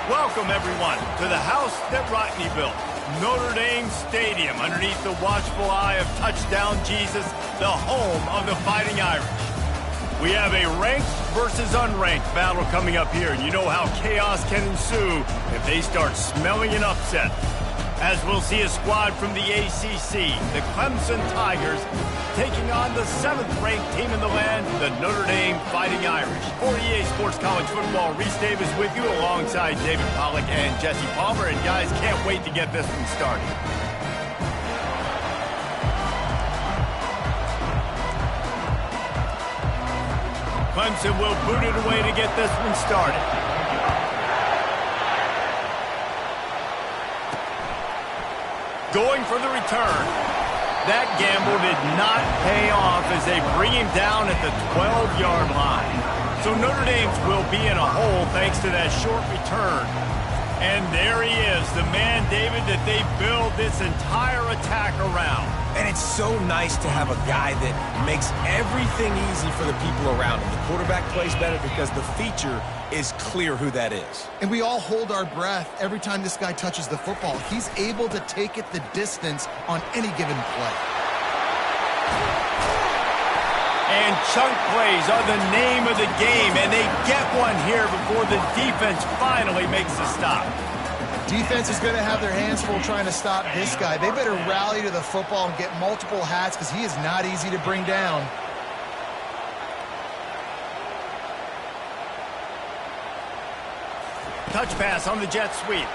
Welcome, everyone, to the house that Rodney built, Notre Dame Stadium, underneath the watchful eye of Touchdown Jesus, the home of the Fighting Irish. We have a ranked versus unranked battle coming up here, and you know how chaos can ensue if they start smelling an upset. As we'll see a squad from the ACC, the Clemson Tigers, taking on the 7th-ranked team in the land, the Notre Dame Fighting Irish. For EA Sports College Football, Reese Davis with you alongside David Pollack and Jesse Palmer. And guys, can't wait to get this one started. Clemson will boot it away to get this one started. Going for the return. That gamble did not pay off as they bring him down at the 12-yard line. So Notre Dame will be in a hole thanks to that short return. And there he is, the man, David, that they build this entire attack around. And it's so nice to have a guy that makes everything easy for the people around him. The quarterback plays better because the feature is clear who that is. And we all hold our breath every time this guy touches the football. He's able to take it the distance on any given play. And chunk plays are the name of the game, and they get one here before the defense finally makes the stop. Defense is going to have their hands full trying to stop this guy. They better rally to the football and get multiple hats because he is not easy to bring down. Touch pass on the jet sweep.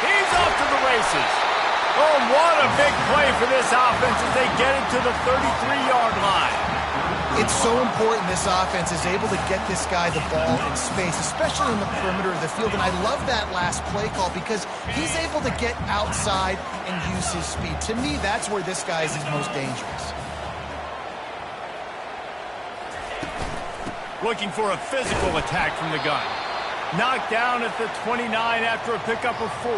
He's off to the races. Oh, what a big play for this offense as they get it to the 33-yard line. It's so important this offense is able to get this guy the ball in space, especially in the perimeter of the field. And I love that last play call because he's able to get outside and use his speed. To me, that's where this guy is his most dangerous. Looking for a physical attack from the gun. Knocked down at the 29 after a pickup of 4.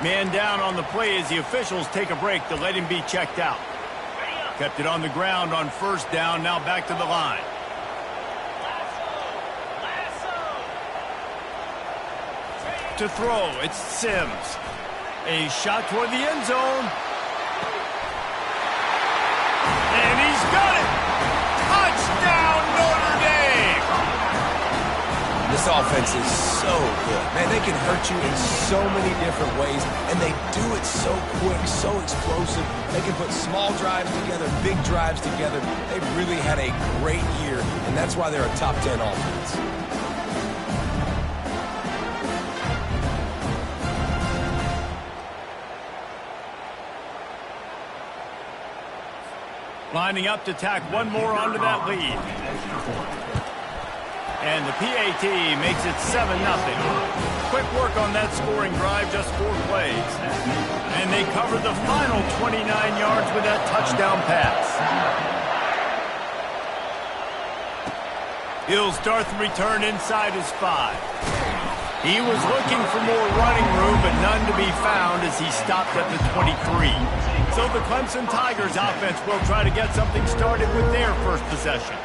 Man down on the play as the officials take a break to let him be checked out. Kept it on the ground on first down, now back to the line. To throw, it's Sims. A shot toward the end zone. And he's got it! Touchdown, Notre Dame! This offense is so good. Man, they can hurt you in so many different ways, and they do it so quick, so explosive. They can put small drives together, big drives together. They've really had a great year, and that's why they're a top 10 offense. Lining up to tack one more onto that lead. And the PAT makes it 7-0. Quick work on that scoring drive, just 4 plays. And they cover the final 29 yards with that touchdown pass. He'll start the return inside his 5. He was looking for more running room, but none to be found as he stopped at the 23. So the Clemson Tigers offense will try to get something started with their first possession.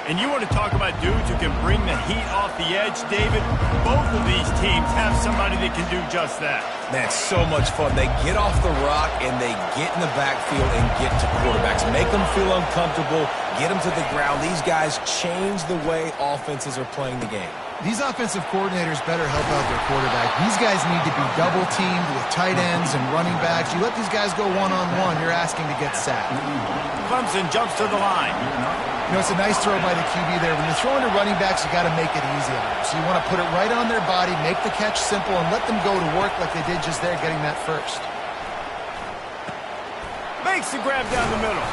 And you want to talk about dudes who can bring the heat off the edge, David? Both of these teams have somebody that can do just that. Man, it's so much fun. They get off the rock and they get in the backfield and get to quarterbacks. Make them feel uncomfortable, get them to the ground. These guys change the way offenses are playing the game. These offensive coordinators better help out their quarterback. These guys need to be double-teamed with tight ends and running backs. You let these guys go one-on-one, you're asking to get sacked. Clemson jumps to the line. You know, it's a nice throw by the QB there. When you're throwing to running backs, you got to make it easy on them. So you want to put it right on their body, make the catch simple, and let them go to work like they did just there getting that first. Makes the grab down the middle.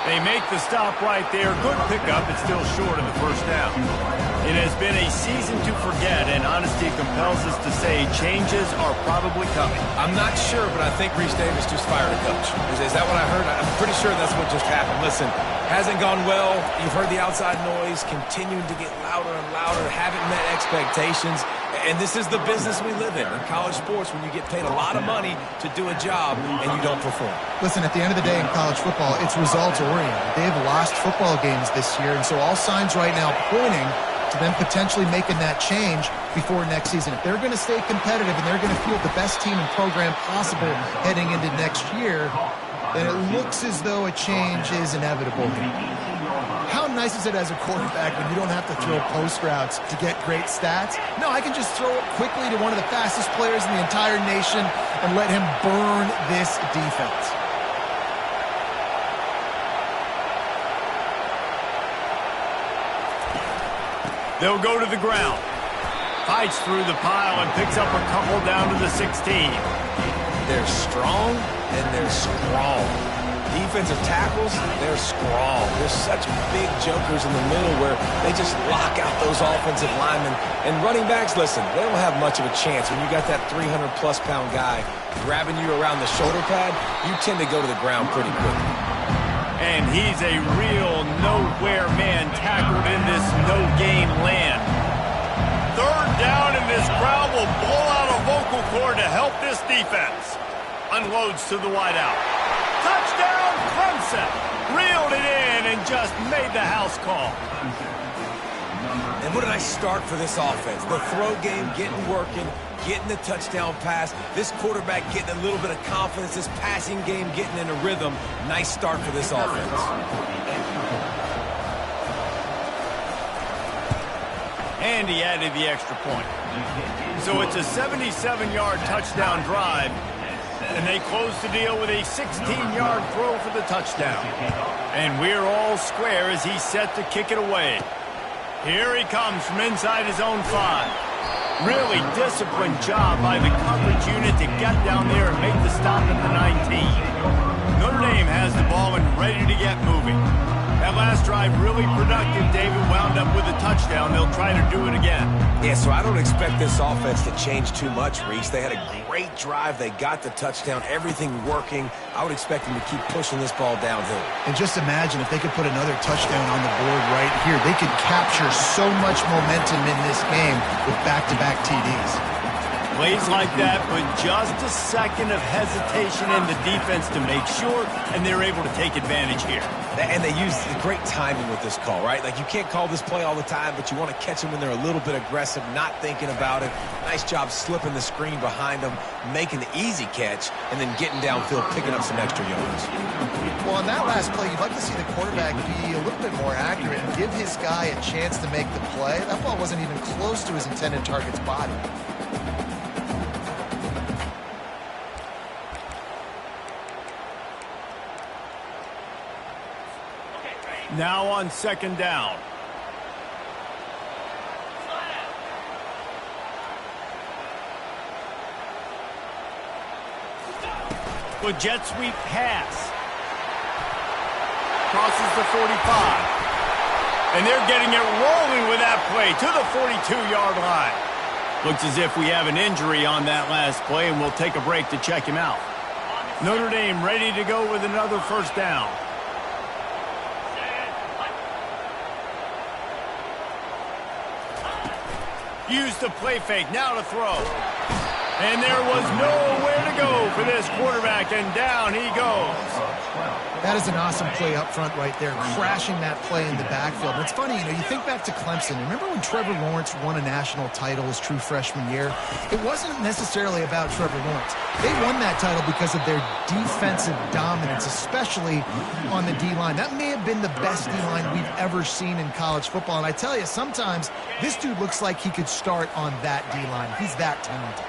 They make the stop right there. Good pickup. It's still short of the first down. It has been a season to forget, and honesty compels us to say changes are probably coming. I'm not sure, but I think Reese Davis just fired a coach. Is that what I heard? I'm pretty sure that's what just happened. Listen, hasn't gone well. You've heard the outside noise, continuing to get louder and louder, haven't met expectations. And this is the business we live in college sports, when you get paid a lot of money to do a job and you don't perform. Listen, at the end of the day in college football, it's results-oriented. They've lost football games this year, and so all signs right now pointing to them potentially making that change before next season. If they're going to stay competitive and they're going to field the best team and program possible heading into next year, then it looks as though a change is inevitable here. How nice is it as a quarterback when you don't have to throw post routes to get great stats? No, I can just throw it quickly to one of the fastest players in the entire nation and let him burn this defense. They'll go to the ground. Fights through the pile and picks up a couple down to the 16. They're strong and they're strong. Defensive tackles, they're strong. There's such big jokers in the middle where they just lock out those offensive linemen. And running backs, listen, they don't have much of a chance. When you got that 300-plus pound guy grabbing you around the shoulder pad, you tend to go to the ground pretty quickly. And he's a real nowhere man tackled in this no-game land. Third down, and this crowd will blow out a vocal cord to help this defense. Unloads to the wideout. Touchdown, Clemson! Reeled it in and just made the house call. And what a nice start for this offense. The throw game getting working, getting the touchdown pass. This quarterback getting a little bit of confidence. This passing game getting in a rhythm. Nice start for this offense. And he added the extra point. So it's a 77-yard touchdown drive. And they close the deal with a 16-yard throw for the touchdown. And we're all square as he's set to kick it away. Here he comes from inside his own 5. Really disciplined job by the coverage unit to get down there and make the stop at the 19. Notre Dame has the ball and ready to get moving. That last drive really productive. David wound up with a touchdown. They'll try to do it again. Yeah, so I don't expect this offense to change too much, Reese. They had a great drive. They got the touchdown. Everything working. I would expect them to keep pushing this ball downhill. And just imagine if they could put another touchdown on the board right here. They could capture so much momentum in this game with back-to-back TDs. Plays like that, but just a second of hesitation in the defense to make sure, and they're able to take advantage here. And they use great timing with this call, right? Like, you can't call this play all the time, but you want to catch them when they're a little bit aggressive, not thinking about it. Nice job slipping the screen behind them, making the easy catch, and then getting downfield, picking up some extra yards. Well, on that last play, you'd like to see the quarterback be a little bit more accurate and give his guy a chance to make the play. That ball wasn't even close to his intended target's body. Now on second down. With jet sweep pass. Crosses the 45. And they're getting it rolling with that play to the 42-yard line. Looks as if we have an injury on that last play, and we'll take a break to check him out. Notre Dame ready to go with another first down. Used the play fake, now to throw. And there was nowhere to go for this quarterback, and down he goes. That is an awesome play up front right there, crashing that play in the backfield. And it's funny, you think back to Clemson. Remember when Trevor Lawrence won a national title his true freshman year? It wasn't necessarily about Trevor Lawrence. They won that title because of their defensive dominance, especially on the D-line. That may have been the best D-line we've ever seen in college football. And I tell you, sometimes this dude looks like he could start on that D-line. He's that talented.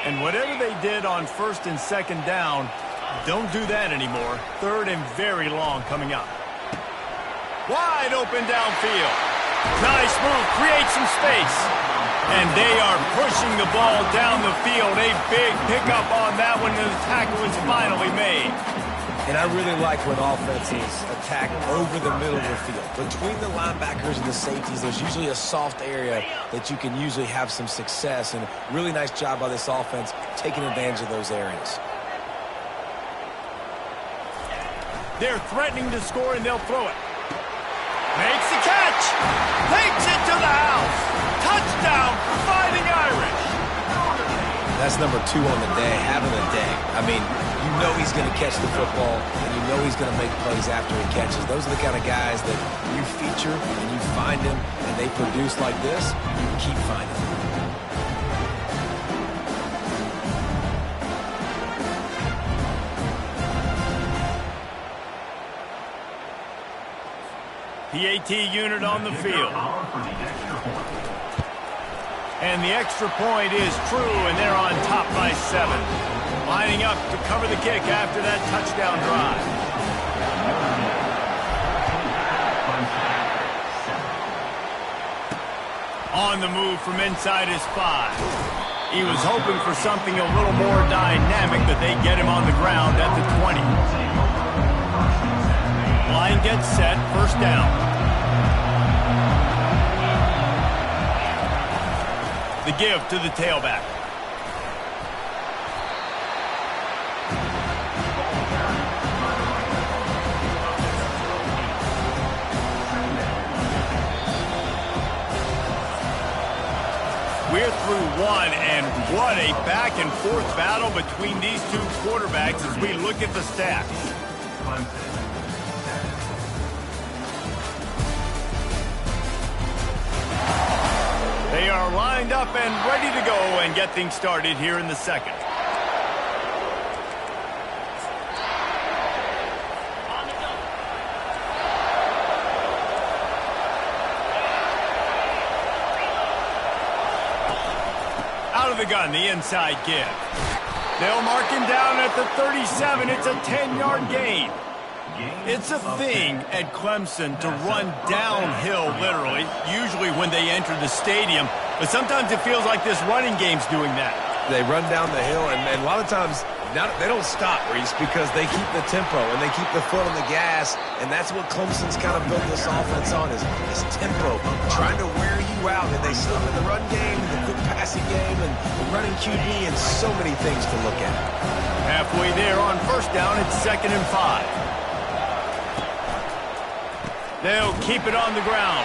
And whatever they did on first and second down, don't do that anymore. Third and very long coming up. Wide open downfield. Nice move, creates some space. And they are pushing the ball down the field. A big pickup on that one, and the tackle is finally made. And I really like when offenses attack over the middle of the field. Between the linebackers and the safeties, there's usually a soft area that you can usually have some success. And really nice job by this offense taking advantage of those areas. They're threatening to score, and they'll throw it. Makes the catch. Takes it to the house. Touchdown, Fighting Irish. That's number 2 on the day, having a day. I mean, you know he's going to catch the football, and you know he's going to make plays after he catches. Those are the kind of guys that you feature and you find them, and they produce like this, you keep finding them. PAT unit on the field. And the extra point is true, and they're on top by 7. Lining up to cover the kick after that touchdown drive. On the move from inside his 5. He was hoping for something a little more dynamic, but they get him on the ground at the 20. Line gets set, first down. The give to the tailback. We're through one, and what a back-and-forth battle between these two quarterbacks as we look at the stats. They are lined up and ready to go and get things started here in the second. Out of the gun, the inside give. They'll mark him down at the 37. It's a 10-yard gain. It's a thing at Clemson to run downhill, literally, usually when they enter the stadium. But sometimes it feels like this running game's doing that. They run down the hill, and a lot of times they don't stop, Reese, because they keep the tempo and they keep the foot on the gas, and that's what Clemson's kind of built this offense on, is this tempo, trying to wear you out. And they still in the run game, and the quick passing game, and the running QB, and so many things to look at. Halfway there on first down, it's 2nd and 5. They'll keep it on the ground.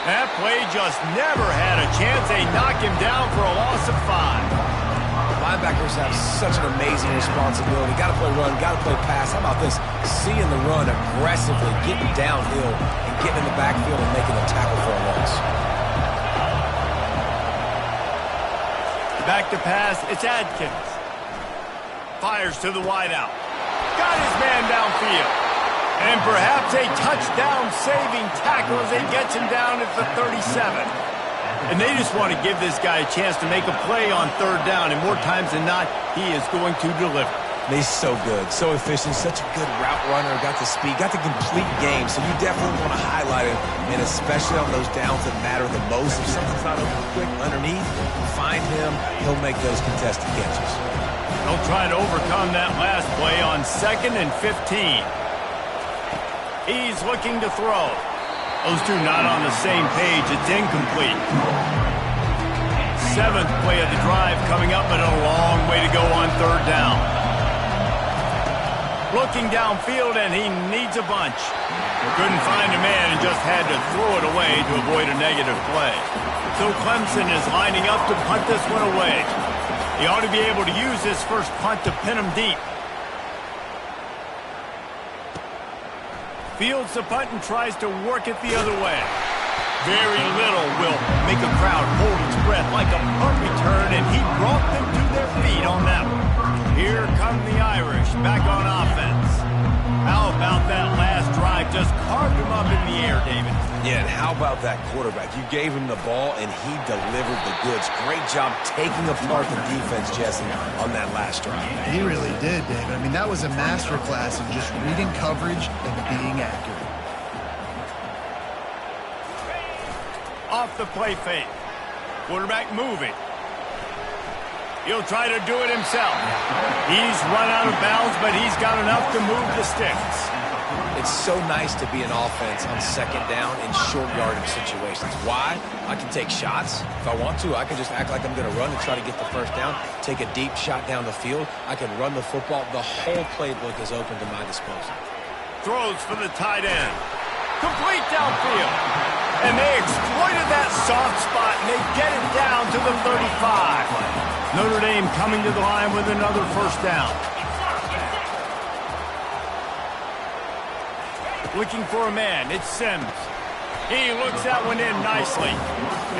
That play just never had a chance. They knock him down for a loss of 5. Linebackers have such an amazing responsibility. Got to play run, got to play pass. How about this? Seeing the run aggressively, getting downhill, and getting in the backfield and making a tackle for a loss. Back to pass, it's Adkins. Fires to the wideout. Got his man downfield. And perhaps a touchdown-saving tackle as he gets him down at the 37. And they just want to give this guy a chance to make a play on 3rd down, and more times than not, he is going to deliver. He's so good, so efficient, such a good route runner, got the speed, got the complete game, so you definitely want to highlight him, and especially on those downs that matter the most. If something's not open quick underneath, find him, he'll make those contested catches. They'll try to overcome that last play on 2nd and 15. He's looking to throw. Those two not on the same page. It's incomplete. 7th play of the drive coming up, but a long way to go on 3rd down. Looking downfield, and he needs a bunch. Couldn't find a man and just had to throw it away to avoid a negative play. So Clemson is lining up to punt this one away. He ought to be able to use this first punt to pin him deep. Fields the punt and tries to work it the other way. Very little will make a crowd hold its breath like a punt return, and he brought them to their feet on that one. Here come the Irish back on offense. How about that last drive? Just carved him up in the air, David. Yeah, and how about that quarterback? You gave him the ball, and he delivered the goods. Great job taking apart the defense, Jesse, on that last drive. He really did, David. I mean, that was a masterclass in just reading coverage and being accurate. Off the play fake. Quarterback moving. He'll try to do it himself. He's run out of bounds, but he's got enough to move the sticks. It's so nice to be an offense on 2nd down in short yardage situations. Why? I can take shots. If I want to, I can just act like I'm going to run and try to get the first down, take a deep shot down the field. I can run the football. The whole playbook is open to my disposal. Throws for the tight end. Complete downfield. And they exploited that soft spot, and they get it down to the 35. Notre Dame coming to the line with another first down. Looking for a man, it's Sims. He looks that one in nicely.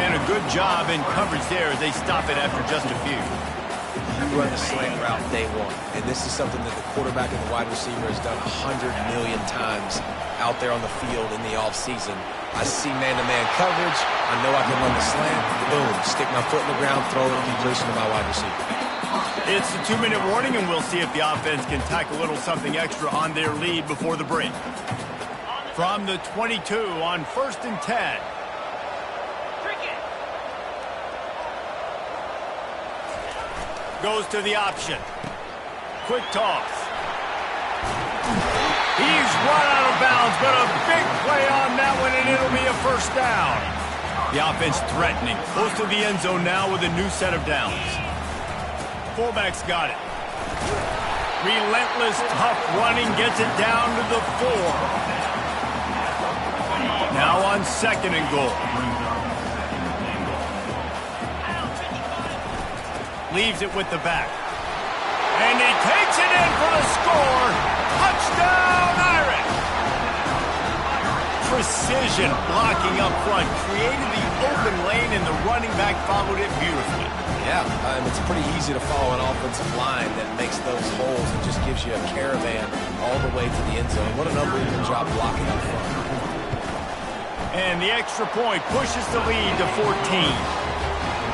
And a good job in coverage there as they stop it after just a few. You run the slant route day one, and this is something that the quarterback and the wide receiver has done 100 million times out there on the field in the offseason. I see man-to-man coverage. I know I can run the slant. Boom, stick my foot in the ground, throw it, completion to my wide receiver. It's a 2-minute warning, and we'll see if the offense can tack a little something extra on their lead before the break. From the 22 on 1st and 10. Goes to the option. Quick toss. He's run out of bounds, but a big play on that one, and it'll be a first down. The offense threatening. Close to the end zone now with a new set of downs. Fullback's got it. Relentless, tough running gets it down to the 4. Now on 2nd and goal. Leaves it with the back. And he takes it in for the score. Touchdown, Irish! Precision blocking up front. Created the open lane, and the running back followed it beautifully. Yeah, it's pretty easy to follow an offensive line that makes those holes and just gives you a caravan all the way to the end zone. What an unbelievable job blocking up front. And the extra point pushes the lead to 14.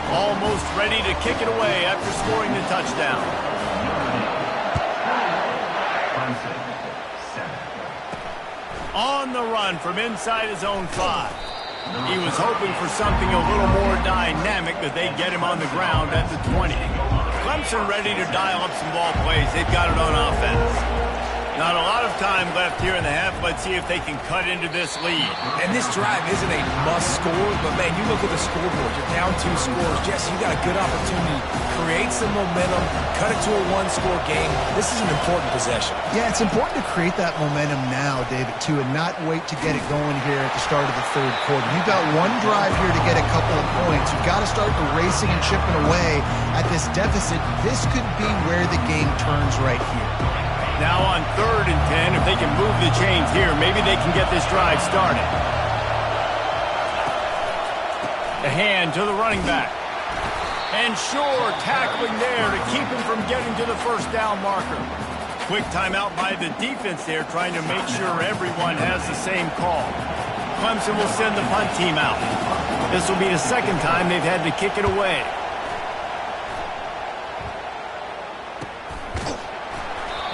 Almost ready to kick it away after scoring the touchdown. On the run from inside his own 5. He was hoping for something a little more dynamic, but they get him on the ground at the 20. Clemson ready to dial up some ball plays. They've got it on offense. Not a lot of time left here in the half. Let's see if they can cut into this lead. And this drive isn't a must score, but man, you look at the scoreboard. You're down 2 scores. Jesse, you got a good opportunity. Create some momentum. Cut it to a 1-score game. This is an important possession. Yeah, it's important to create that momentum now, David, too, and not wait to get it going here at the start of the 3rd quarter. You've got one drive here to get a couple of points. You've got to start erasing and chipping away at this deficit. This could be where the game turns right here. Now on 3rd and 10, if they can move the chains here, maybe they can get this drive started. The hand to the running back. And sure, tackling there to keep him from getting to the first down marker. Quick timeout by the defense there, trying to make sure everyone has the same call. Clemson will send the punt team out. This will be the 2nd time they've had to kick it away.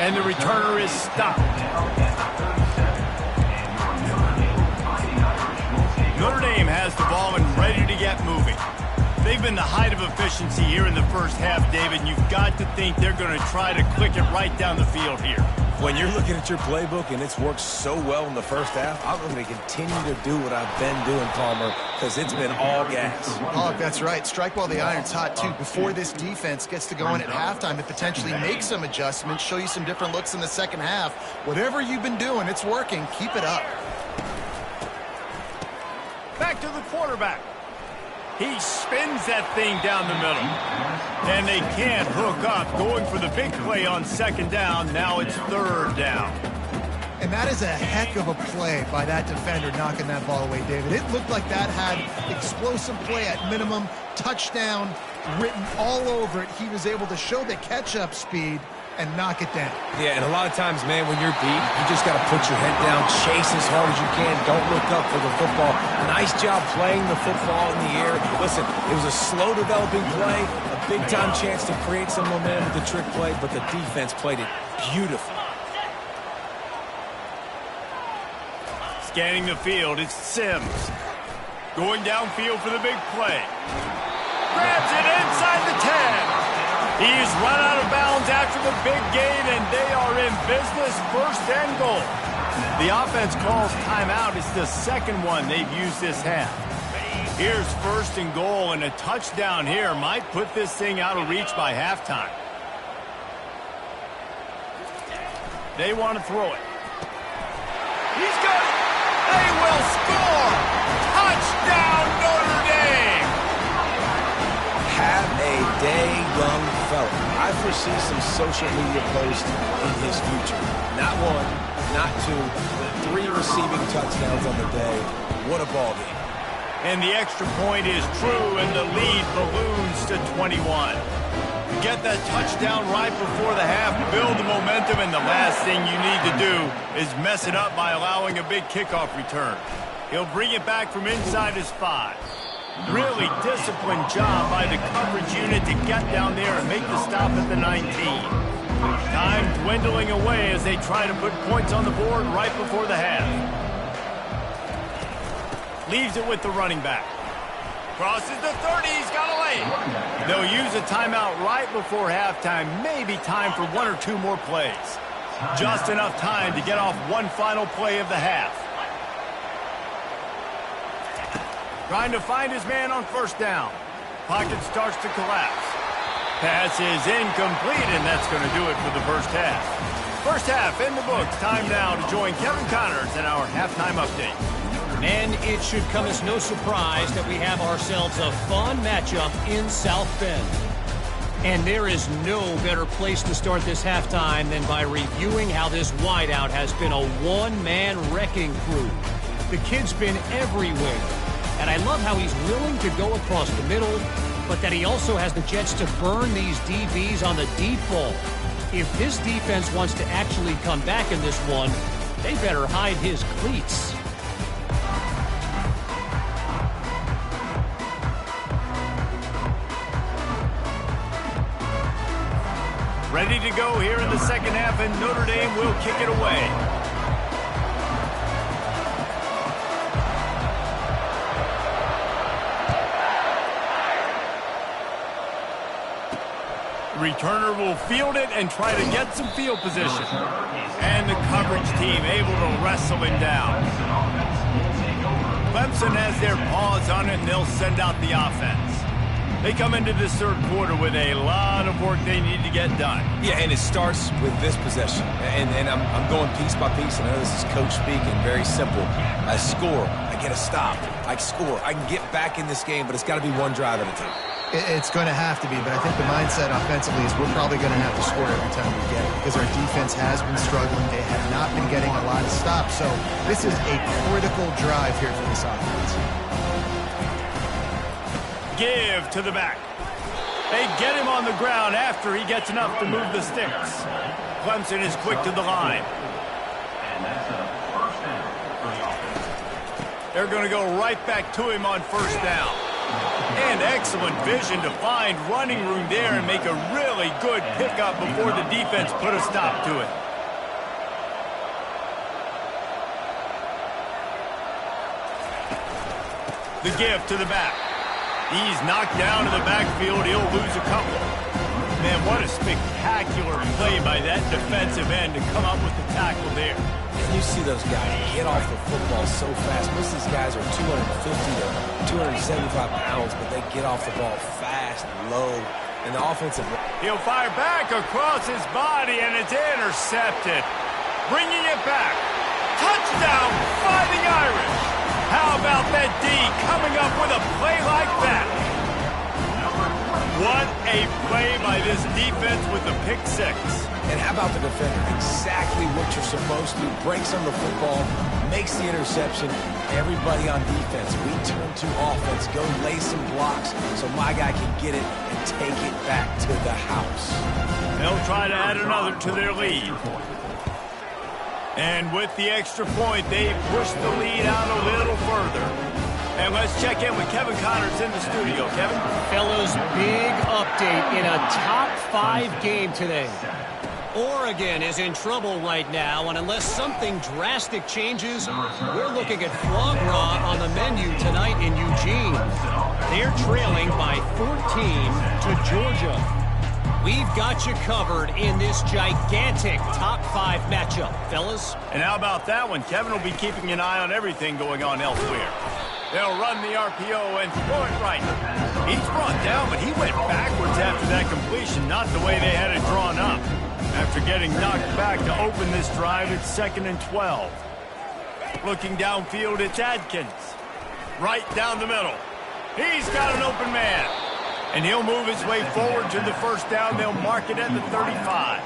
And the returner is stopped. Notre Dame has the ball and ready to get moving. They've been the height of efficiency here in the first half, David, and you've got to think they're going to try to click it right down the field here. When you're looking at your playbook and it's worked so well in the first half, I'm going to continue to do what I've been doing, Palmer, because it's been all gas. Oh, that's right. Strike while the iron's hot, too. Before this defense gets to go in at halftime to potentially make some adjustments, show you some different looks in the second half. Whatever you've been doing, it's working. Keep it up. Back to the quarterback. He spins that thing down the middle. And they can't hook up. Going for the big play on 2nd down. Now it's 3rd down. And that is a heck of a play by that defender knocking that ball away, David. It looked like that had explosive play at minimum, touchdown written all over it. He was able to show the catch-up speed and knock it down. Yeah, and a lot of times, man, when you're beat, you just got to put your head down, chase as hard as you can. Don't look up for the football. Nice job playing the football in the air. Listen, it was a slow developing play, a big-time chance to create some momentum with the trick play, but the defense played it beautifully. Scanning the field, it's Sims. Going downfield for the big play. Grabs it inside the 10. He's run out of bounds after the big gain, and they are in business, 1st and goal. The offense calls timeout. It's the 2nd one they've used this half. Here's 1st and goal, and a touchdown here might put this thing out of reach by halftime. They want to throw it. He's got it. They will score. Touchdown, Notre Dame. Have a Stay young fella. I foresee some social media posts in his future. Not one, not two, but 3 receiving touchdowns on the day. What a ball game. And the extra point is true, and the lead balloons to 21. Get that touchdown right before the half, build the momentum, and the last thing you need to do is mess it up by allowing a big kickoff return. He'll bring it back from inside his 5. Really disciplined job by the coverage unit to get down there and make the stop at the 19. Time dwindling away as they try to put points on the board right before the half. Leaves it with the running back. Crosses the 30, he's got a lane. They'll use a timeout right before halftime, maybe time for 1 or 2 more plays. Just enough time to get off one final play of the half. Trying to find his man on first down. Pocket starts to collapse. Pass is incomplete, and that's going to do it for the first half. First half in the books. Time now to join Kevin Connors in our halftime update. And it should come as no surprise that we have ourselves a fun matchup in South Bend. And there is no better place to start this halftime than by reviewing how this wideout has been a one-man wrecking crew. The kid's been everywhere. And I love how he's willing to go across the middle, but that he also has the jets to burn these DBs on the deep ball. If this defense wants to actually come back in this one, they better hide his cleats. Ready to go here in the second half, and Notre Dame will kick it away. Returner will field it and try to get some field position. And the coverage team able to wrestle him down. Clemson has their paws on it, and they'll send out the offense. They come into this third quarter with a lot of work they need to get done. Yeah, and it starts with this possession. And I'm going piece by piece. I know this is coach speaking, very simple. I score, I get a stop, I score. I can get back in this game, but it's got to be one drive at a time. It's going to have to be, but I think the mindset offensively is we're probably going to have to score every time we get it because our defense has been struggling. They have not been getting a lot of stops, so this is a critical drive here for this offense. Give to the back. They get him on the ground after he gets enough to move the sticks. Clemson is quick to the line. They're going to go right back to him on first down. And excellent vision to find running room there and make a really good pickup before the defense put a stop to it. The give to the back. He's knocked down in the backfield. He'll lose a couple. Man, what a spectacular play by that defensive end to come up with the tackle there. And you see those guys get off the football so fast. Most of these guys are 250 to 275 pounds, but they get off the ball fast, low, and the offensive... He'll fire back across his body, and it's intercepted. Bringing it back. Touchdown, Fighting Irish. How about that D coming up with a play like that? What a play by this defense with the pick six. And how about the defender? Exactly what you're supposed to. Breaks on the football, makes the interception. Everybody on defense, we turn to offense. Go lay some blocks so my guy can get it and take it back to the house. They'll try to add another to their lead. And with the extra point, they push the lead out a little further. And let's check in with Kevin Connors in the studio. Kevin? Fellas, big update in a top 5 game today. Oregon is in trouble right now, and unless something drastic changes, we're looking at foie gras on the menu tonight in Eugene. They're trailing by 14 to Georgia. We've got you covered in this gigantic top 5 matchup, fellas. And how about that one? Kevin will be keeping an eye on everything going on elsewhere. They'll run the RPO and throw it right. He's brought down, but he went backwards after that completion, not the way they had it drawn up. After getting knocked back to open this drive, it's 2nd and 12. Looking downfield, it's Adkins. Right down the middle. He's got an open man. And he'll move his way forward to the first down. They'll mark it at the 35.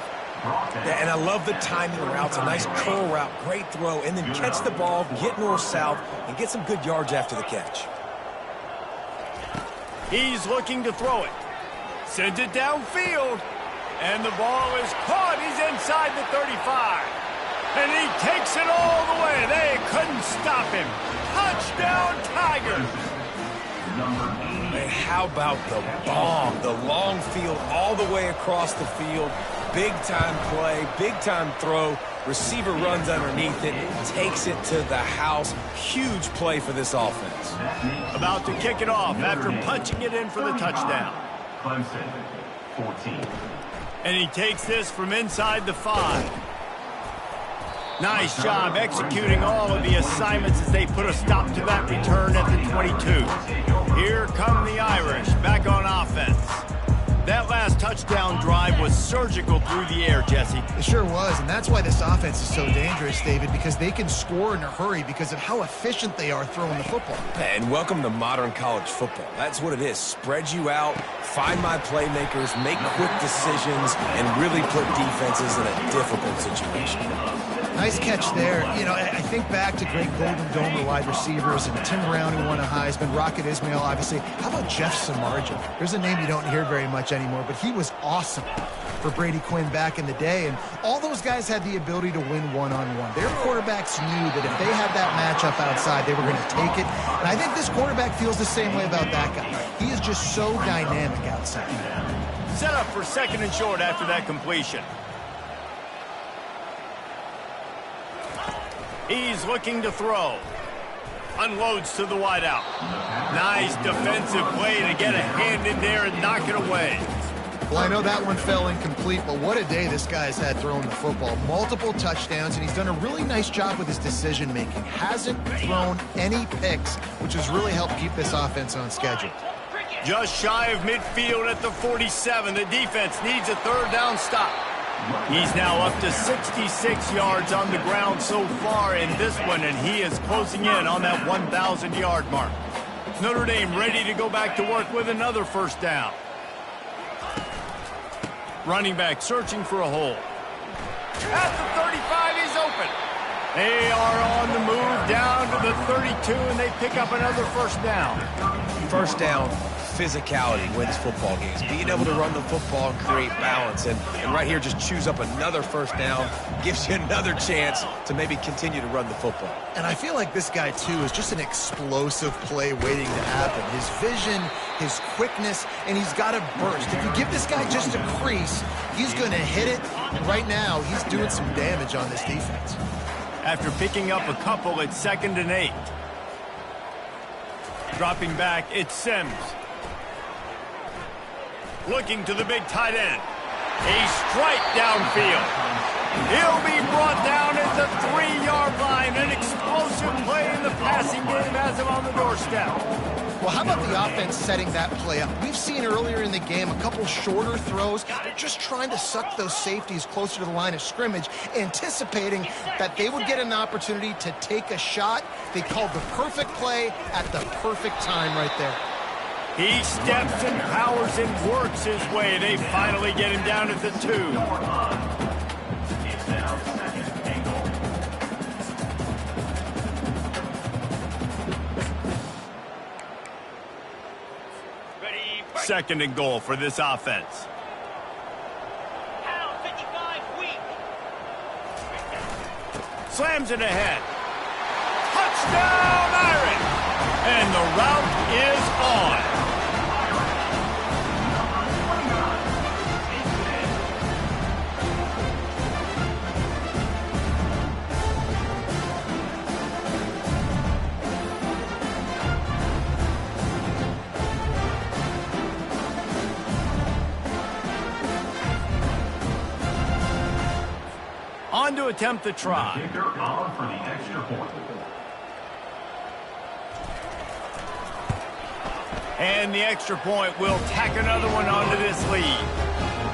Yeah, and I love the timing routes. A nice curl route, great throw, and then catch the ball, get north-south, and get some good yards after the catch. He's looking to throw it. Sends it downfield. And the ball is caught. He's inside the 35. And he takes it all the way. They couldn't stop him. Touchdown, Tigers. And how about the bomb? The long field all the way across the field. Big-time play, big-time throw. Receiver runs underneath it, takes it to the house. Huge play for this offense. About to kick it off after punching it in for the touchdown. Clemson, 14. And he takes this from inside the 5. Nice job executing all of the assignments as they put a stop to that return at the 22. Here come the Irish back on offense. That last touchdown drive was surgical through the air, Jesse. It sure was, and that's why this offense is so dangerous, David, because they can score in a hurry because of how efficient they are throwing the football. And welcome to modern college football. That's what it is. Spread you out, find my playmakers, make quick decisions, and really put defenses in a difficult situation. Nice catch there. You know, I think back to great Golden Dome wide receivers and Tim Brown, who won a Heisman, Rocket Ismail, obviously. How about Jeff Samardzija? There's a name you don't hear very much anymore, but he was awesome for Brady Quinn back in the day, and all those guys had the ability to win one-on-one. Their quarterbacks knew that if they had that matchup outside, they were going to take it, and I think this quarterback feels the same way about that guy. He is just so dynamic outside. Set up for second and short after that completion. He's looking to throw. Unloads to the wideout. Nice defensive play to get a hand in there and knock it away. Well, I know that one fell incomplete, but what a day this guy's had throwing the football. Multiple touchdowns, and he's done a really nice job with his decision-making. Hasn't thrown any picks, which has really helped keep this offense on schedule. Just shy of midfield at the 47. The defense needs a third down stop. He's now up to 66 yards on the ground so far in this one, and he is closing in on that 1,000-yard mark. Notre Dame ready to go back to work with another first down. Running back searching for a hole. At the 35, he's open. They are on the move down to the 32, and they pick up another first down. First down, physicality wins football games. Being able to run the football and create balance. And right here, just choose up another first down. Gives you another chance to maybe continue to run the football. And I feel like this guy, too, is just an explosive play waiting to happen. His vision, his quickness, and he's got a burst. If you give this guy just a crease, he's going to hit it. Right now, he's doing some damage on this defense. After picking up a couple, it's 2nd and 8. Dropping back, it's Sims. Looking to the big tight end. A strike downfield. He'll be brought down at the 3-yard line. An explosive play in the passing game has him on the doorstep. Well, how about the offense setting that play up? We've seen earlier in the game a couple shorter throws. They're just trying to suck those safeties closer to the line of scrimmage, anticipating that they would get an opportunity to take a shot. They called the perfect play at the perfect time right there. He steps and powers and works his way. They finally get him down at the 2. Second and goal for this offense. Slams it ahead. Touchdown, Irish! And the route is on. On to attempt the try. Kicker on for the extra point. And the extra point will tack another one onto this lead.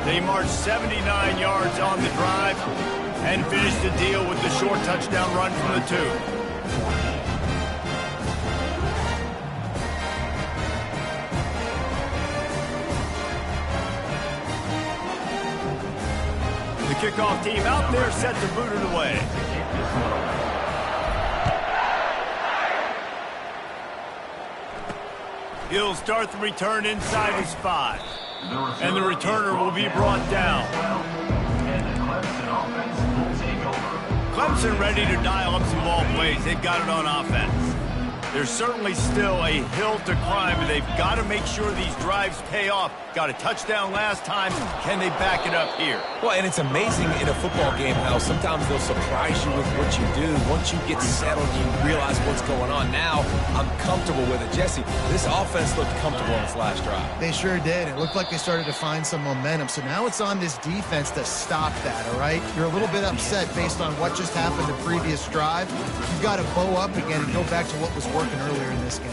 They march 79 yards on the drive and finish the deal with the short touchdown run from the 2. The kickoff team out there set to boot it away. He'll start the return inside his 5. And the returner will be brought down. Clemson ready to dial up some ball plays. They've got it on offense. There's certainly still a hill to climb, but they've got to make sure these drives pay off. Got a touchdown last time. Can they back it up here? Well, and it's amazing in a football game how sometimes they'll surprise you with what you do. Once you get settled, you realize what's going on. Now, I'm comfortable with it. Jesse, this offense looked comfortable in its last drive. They sure did. It looked like they started to find some momentum. So now it's on this defense to stop that, all right? You're a little bit upset based on what just happened the previous drive. You've got to bow up again and go back to what was working earlier in this game.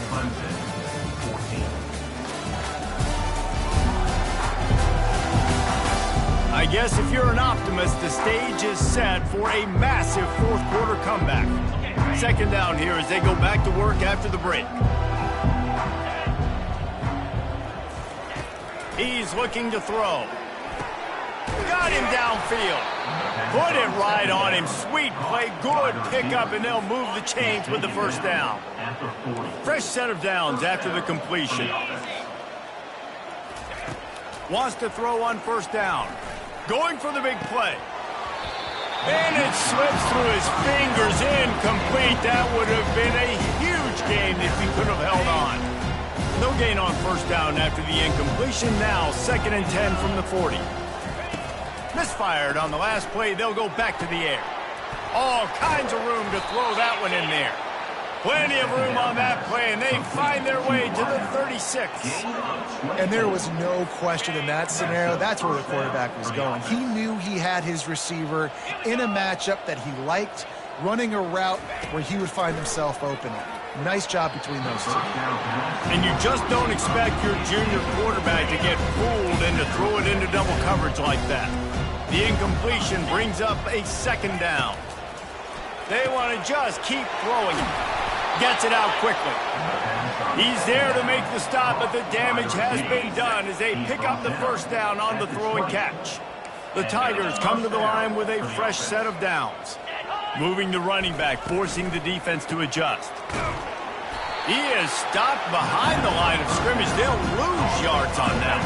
I guess if you're an optimist, the stage is set for a massive fourth-quarter comeback. Second down here as they go back to work after the break. He's looking to throw. Got him downfield. Put it right on him. Sweet play, good pickup, and they'll move the chains with the first down. Fresh set of downs after the completion. Wants to throw on first down. Going for the big play. And it slips through his fingers. Incomplete. That would have been a huge gain if he could have held on. No gain on first down after the incompletion. Now 2nd and 10 from the 40. Misfired on the last play. They'll go back to the air. All kinds of room to throw that one in there. Plenty of room on that play, and they find their way to the 36. And there was no question in that scenario. That's where the quarterback was going. He knew he had his receiver in a matchup that he liked, running a route where he would find himself open. Nice job between those two. And you just don't expect your junior quarterback to get fooled and to throw it into double coverage like that. The incompletion brings up a 2nd down. They want to just keep throwing it. Gets it out quickly. He's there to make the stop, but the damage has been done as they pick up the first down on the throw and catch. The Tigers come to the line with a fresh set of downs. Moving the running back, forcing the defense to adjust. He is stopped behind the line of scrimmage. They'll lose yards on that.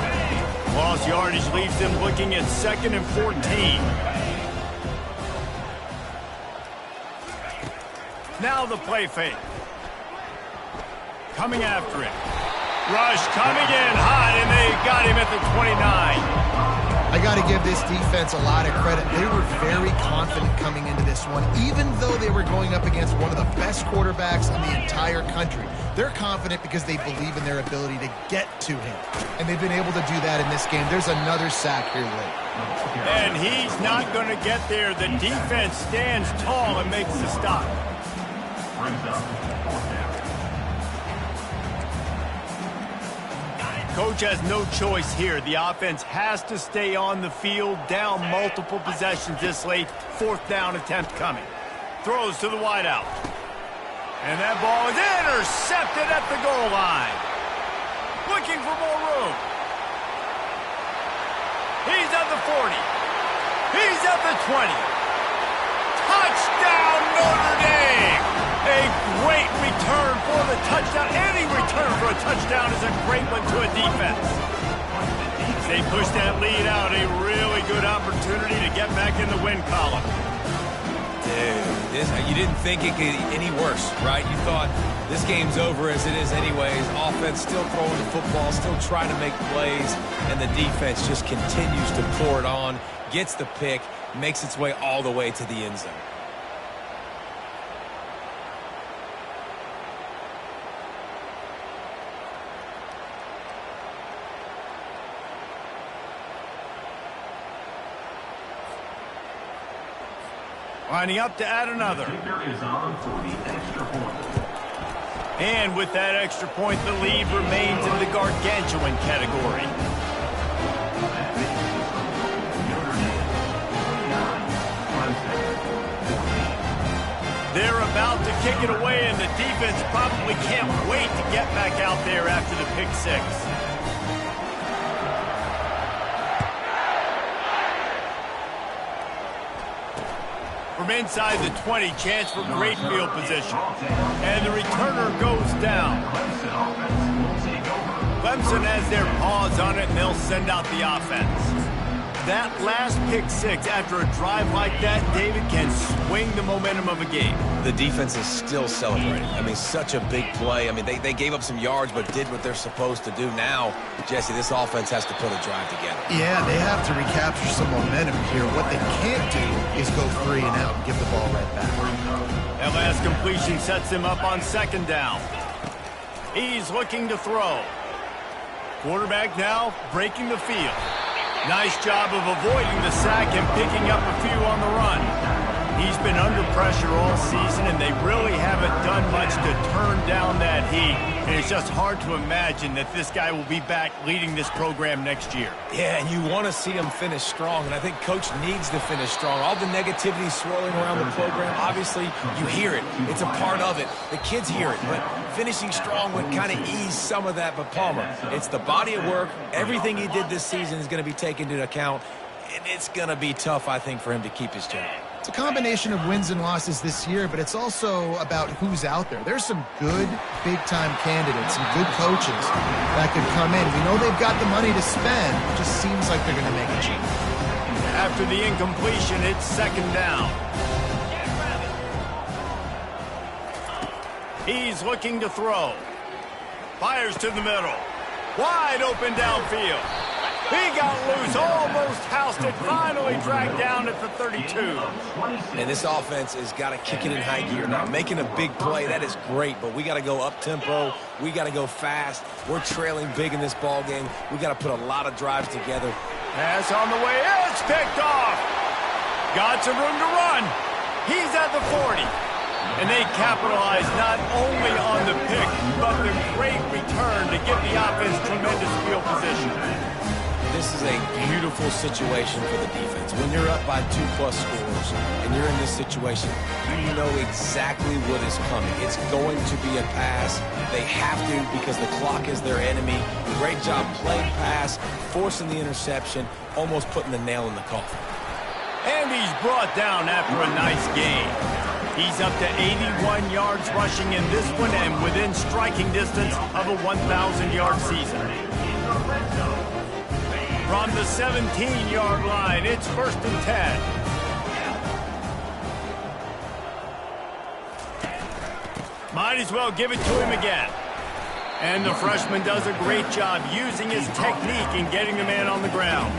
Lost yardage leaves them looking at 2nd and 14. Now the play fake. Coming after him. Rush coming in hot, and they got him at the 29. I got to give this defense a lot of credit. They were very confident coming into this one, even though they were going up against one of the best quarterbacks in the entire country. They're confident because they believe in their ability to get to him, and they've been able to do that in this game. There's another sack here late. And he's not going to get there. The defense stands tall and makes the stop. Coach has no choice here. The offense has to stay on the field, down multiple possessions this late. 4th down attempt coming. Throws to the wideout. And that ball is intercepted at the goal line. Looking for more room. He's at the 40. He's at the 20. Touchdown, Notre Dame! A great return for the touchdown. Any return for a touchdown is a great one to a defense. They push that lead out. A really good opportunity to get back in the win column. Dude, you didn't think it could get any worse, right? You thought this game's over as it is anyways. Offense still throwing the football, still trying to make plays, and the defense just continues to pour it on, gets the pick, makes its way all the way to the end zone. Lining up to add another. And with that extra point, the lead remains in the gargantuan category. They're about to kick it away, and the defense probably can't wait to get back out there after the pick six. From inside the 20, chance for great field position. And the returner goes down. Clemson has their paws on it, and they'll send out the offense. That last pick six after a drive like that, David, can swing the momentum of a game. The defense is still celebrating. I mean, such a big play. I mean, they gave up some yards but did what they're supposed to do. Now, Jesse, this offense has to put a drive together. Yeah, they have to recapture some momentum here. What they can't do is go 3 and out and give the ball right back. That last completion sets him up on second down. He's looking to throw. Quarterback now breaking the field. Nice job of avoiding the sack and picking up a few on the run. He's been under pressure all season, and they really haven't done much to turn down that heat. And it's just hard to imagine that this guy will be back leading this program next year. Yeah, and you want to see him finish strong, and I think Coach needs to finish strong. All the negativity swirling around the program, obviously, you hear it. It's a part of it. The kids hear it, but finishing strong would kind of ease some of that. But Palmer, it's the body of work. Everything he did this season is going to be taken into account, and it's going to be tough, I think, for him to keep his job. It's a combination of wins and losses this year, but it's also about who's out there. There's some good big-time candidates, some good coaches that could come in. We know they've got the money to spend. It just seems like they're going to make it cheap. After the incompletion, it's second down. He's looking to throw. Fires to the middle. Wide open downfield. He got loose, almost housed it, finally dragged down at the 32. And this offense has got to kick it in high gear. Now, making a big play, that is great, but we got to go up-tempo. We got to go fast. We're trailing big in this ball game. We got to put a lot of drives together. Pass on the way. It's picked off. Got some room to run. He's at the 40. And they capitalize not only on the pick, but the great return to give the offense tremendous field position. This is a beautiful situation for the defense. When you're up by 2+ scores and you're in this situation, you know exactly what is coming. It's going to be a pass. They have to because the clock is their enemy. Great job playing pass, forcing the interception, almost putting the nail in the coffin. And he's brought down after a nice game. He's up to 81 yards rushing in this one and within striking distance of a 1,000-yard season. From the 17-yard line, it's 1st and 10. Might as well give it to him again. And the freshman does a great job using his technique and getting the man on the ground.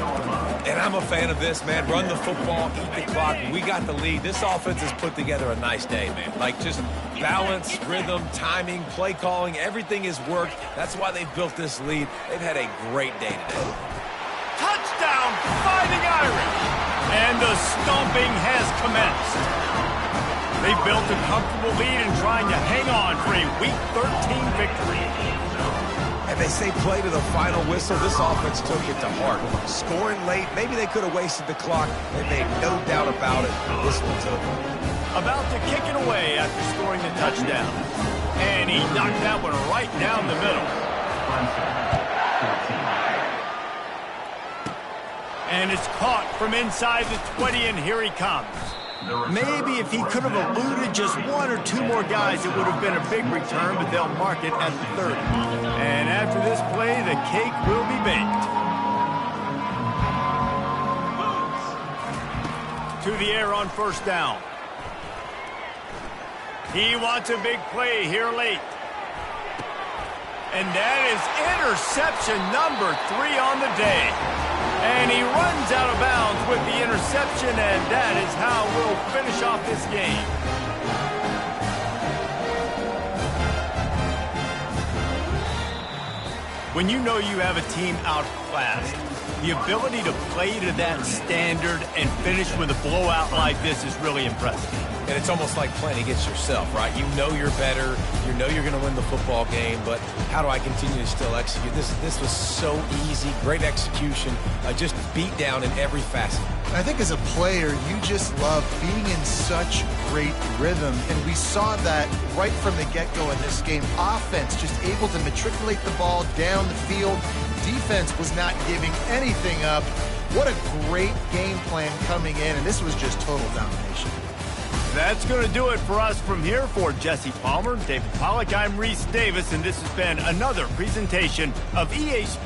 And I'm a fan of this, man. Run the football, eat the clock. We got the lead. This offense has put together a nice day, man. Like, just balance, rhythm, timing, play calling, everything has worked. That's why they've built this lead. They've had a great day today. Touchdown, Fighting Irish! And the stomping has commenced. They built a comfortable lead and trying to hang on for a Week 13 victory. And they say play to the final whistle. This offense took it to heart. Scoring late, maybe they could have wasted the clock. They made no doubt about it. This one's over. About to kick it away after scoring the touchdown. And he knocked that one right down the middle. And it's caught from inside the 20, and here he comes. Maybe if he could have eluded just 1 or 2 more guys, it would have been a big return, but they'll mark it at the 30. And after this play, the cake will be baked. To the air on 1st down. He wants a big play here late. And that is interception number 3 on the day. And he runs out of bounds with the interception, and that is how we'll finish off this game. When you know you have a team outclassed, the ability to play to that standard and finish with a blowout like this is really impressive. And it's almost like playing against yourself, right? You know you're better. You know you're going to win the football game, but how do I continue to still execute? This was so easy. Great execution. Just beat down in every facet. I think as a player, you just love being in such great rhythm, and we saw that right from the get-go in this game. Offense just able to matriculate the ball down the field, defense was not giving anything up. What a great game plan coming in, and this was just total domination. That's going to do it for us from here. For Jesse Palmer, David Pollack, I'm Reese Davis, and this has been another presentation of EA Sports.